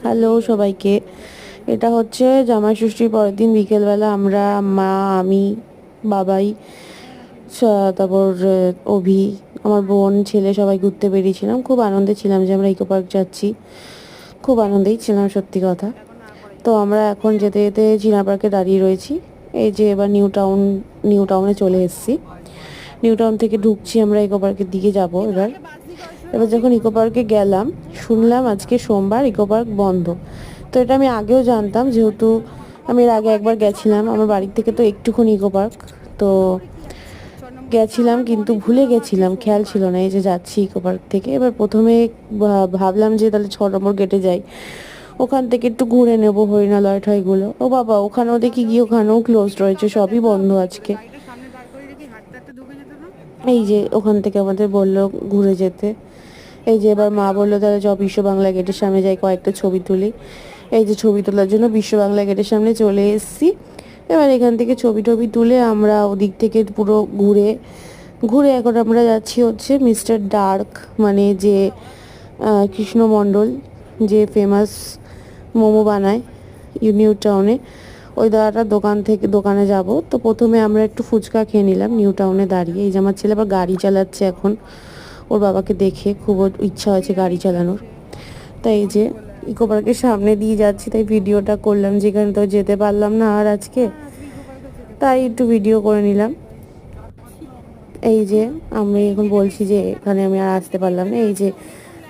Hello সবাইকে। এটা হচ্ছে জামাই ষষ্ঠীর পরের দিন বিকেলবেলা আমরা মা, আমি, বাবাই, তারপর অভি, আমার বোন, ছেলে সবাই ঘুরতে বেরিয়েছিলাম। খুব আনন্দে ছিলাম যে আমরা ইকো পার্ক যাচ্ছি। খুব আনন্দেই ছিলাম সত্যি কথা। তো আমরা এখন যেতে যেতে চিনা পার্কে দাঁড়িয়ে রয়েছি। এই যে এবার নিউ টাউনে চলে এসেছি। নিউ টাউন থেকে ঢুকছি, আমরা ইকো পার্কের দিকে যাব এবার। এবার যখন ইকো পার্কে গেলাম, শুনলাম আজকে সোমবার ইকো পার্ক বন্ধ। তো এটা আমি আগেও জানতাম, যেহেতু আমি এর আগে একবার গেছিলাম আমার বাড়ির থেকে তো একটুখানি ইকো পার্ক। তো গেছিলাম কিন্তু ভুলে গেছিলাম, খেয়াল ছিল না এই যে যাচ্ছি ইকো পার্ক থেকে। এবার প্রথমে ভাবলাম যে তাহলে 6 নম্বর গেটে যাই, ওখান থেকে একটু ঘুরে নেবো হরিণালয় ঠয়গুলো। ও বাবা, ওখানেও দেখি গিয়ে ওখানেও ক্লোজড রয়েছে, সবই বন্ধ আজকে। এই যে ওখান থেকে আমাদের বললো ঘুরে যেতে। এই যে এবার মা বললো তাহলে বিশ্ব বাংলা গেটের সামনে যাই, কয়েকটা ছবি তুলি। এই যে ছবি তোলার জন্য বিশ্ব বাংলা গেটের সামনে চলে এসেছি। এবার এখান থেকে ছবি টবি তুলে আমরা ওদিক থেকে পুরো ঘুরে ঘুরে এখন আমরা যাচ্ছি হচ্ছে মিস্টার ডার্ক, মানে যে কৃষ্ণ মণ্ডল, যে ফেমাস মোমো বানায় নিউ টাউনে, ওই দাদাটার দোকানে যাব। তো প্রথমে আমরা একটু ফুচকা খেয়ে নিলাম নিউ টাউনে দাঁড়িয়ে। এই যে আমার ছেলে আবার গাড়ি চালাচ্ছে এখন, ওর বাবাকে দেখে খুব ইচ্ছা হয়েছে গাড়ি চালানোর। তাই এই যে ইকো পার্কের সামনে দিয়ে যাচ্ছি, তাই ভিডিওটা করলাম, যেখানে তো যেতে পারলাম না আর আজকে, তাই একটু ভিডিও করে নিলাম। এই যে আমি এখন বলছি যে এখানে আমি আর আসতে পারলাম না। এই যে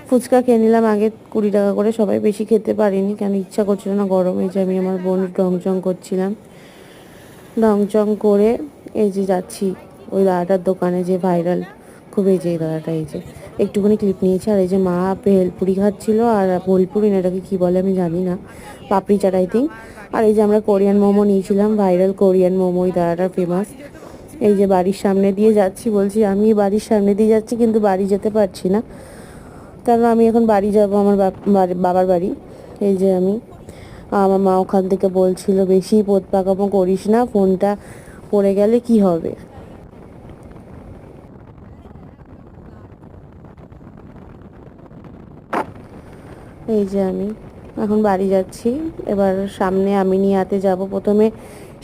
ফুচকা খেয়ে নিলাম আগে 20 টাকা করে, সবাই বেশি খেতে পারিনি কেন ইচ্ছা করছিল না গরম। এই যে আমি আমার বোনের রংচং করছিলাম, রংচং করে এই যে যাচ্ছি ওই দাদাটার দোকানে যে ভাইরাল খুব, এই যে এই দাদাটা, এই যে একটুখানি ক্লিপ নিয়েছে। আর এই যে মা ভেলপুরি খাচ্ছিল, আর ভোলপুরি না এটাকে কী বলে আমি জানি না, পাপড়ি চাট আই থিঙ্ক। আর এই যে আমরা কোরিয়ান মোমো নিয়েছিলাম, ভাইরাল কোরিয়ান মোমো, ওই দাদাটার ফেমাস। এই যে বাড়ির সামনে দিয়ে যাচ্ছি, বলছি আমি বাড়ির সামনে দিয়ে যাচ্ছি কিন্তু বাড়ি যেতে পারছি না, কারণ আমি এখন বাড়ি যাব আমার বাবার বাড়ি। এই যে আমার মা ওখান থেকে বলছিল বেশি পোত পাকামো করিস না, ফোনটা পড়ে গেলে কি হবে। এই যে আমি এখন বাড়ি যাচ্ছি। এবার সামনে আমিনিয়াতে যাব। প্রথমে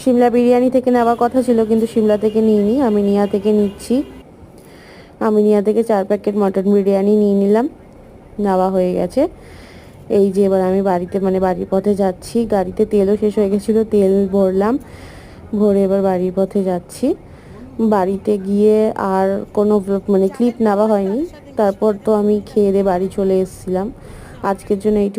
সিমলা বিরিয়ানি থেকে নেওয়ার কথা ছিল, কিন্তু সিমলা থেকে নিইনি, আমিনিয়া থেকে নিচ্ছি। আমিনিয়া থেকে 4 প্যাকেট মটন বিরিয়ানি নিয়ে নিলাম, নেওয়া হয়ে গেছে। এই যে এবার আমি বাড়ির পথে যাচ্ছি। গাড়িতে তেলও শেষ হয়ে গেছিলো, তেল ভরলাম, ভরে এবার বাড়ির পথে যাচ্ছি। বাড়িতে গিয়ে আর কোনো ক্লিপ নেওয়া হয়নি। তারপর তো আমি খেয়ে দিয়ে বাড়ি চলে এসেছিলাম। আজকের জন্য এইটুকু।